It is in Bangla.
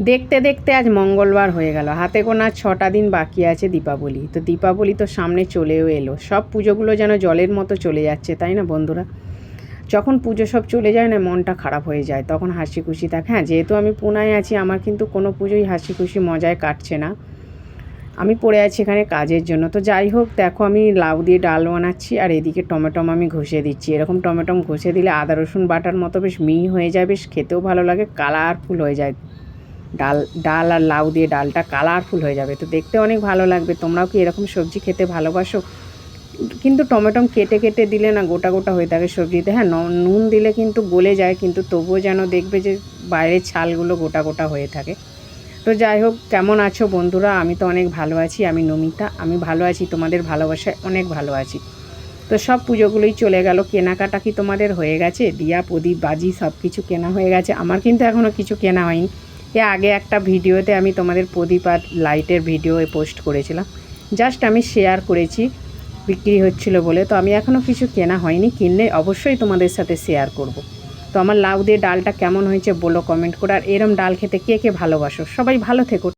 দেখতে দেখতে আজ মঙ্গলবার হয়ে গেল, হাতে গোনা 6টা দিন বাকি আছে দীপাবলি। তো দীপাবলি তো সামনে চলেও এলো, সব পুজোগুলো যেন জলের মতো চলে যাচ্ছে, তাই না বন্ধুরা? যখন পুজো সব চলে যায় না, মনটা খারাপ হয়ে যায়, তখন হাসি খুশি থাকে। হ্যাঁ, যেহেতু আমি পুনায় আছি, আমার কিন্তু কোনো পুজোই হাসি খুশি মজায় কাটছে না। আমি পড়ে আছি এখানে কাজের জন্য। তো যাই হোক, দেখো আমি লাউ দিয়ে ডাল বানাচ্ছি, আর এদিকে টমেটম আমি ঘষে দিচ্ছি। এরকম টমেটম ঘষে দিলে আদা রসুন বাটার মতো বেশ মিহি হয়ে যায়, বেশ খেতেও ভালো লাগে, কালারফুল হয়ে যায়। ডাল আর লাউ দিয়ে ডালটা কালারফুল হয়ে যাবে, তো দেখতে অনেক ভালো লাগবে। তোমরাও কি এরকম সবজি খেতে ভালোবাসো? কিন্তু টমেটম কেটে কেটে দিলে না গোটা গোটা হয়ে থাকে সবজিতে। হ্যাঁ, নুন দিলে কিন্তু গলে যায়, কিন্তু তবুও যেন দেখবে যে বাইরের ছালগুলো গোটা গোটা হয়ে থাকে। তো যাই হোক, কেমন আছো বন্ধুরা? আমি তো অনেক ভালো আছি। আমি নমিতা, আমি ভালো আছি, তোমাদের ভালোবাসায় অনেক ভালো আছি। তো সব পুজোগুলোই চলে গেল, কেনাকাটা কি তোমাদের হয়ে গেছে? দিয়া প্রদীপ বাজি সব কিছু কেনা হয়ে গেছে? আমার কিন্তু এখনও কিছু কেনা হয়নি। এর আগে একটা ভিডিওতে আমি তোমাদের প্রদীপ আর লাইটের ভিডিও পোস্ট করেছিলাম, জাস্ট আমি শেয়ার করেছি বিক্রি হচ্ছিল বলে। তো আমি এখনও কিছু কেনা হয়নি, কিনলে অবশ্যই তোমাদের সাথে শেয়ার করব। তো আমার লাউ দিয়ে ডালটা কেমন হয়েছে বলো কমেন্ট করে। আর এরম ডাল খেতে কে কে ভালোবাসো? সবাই ভালো থেকো।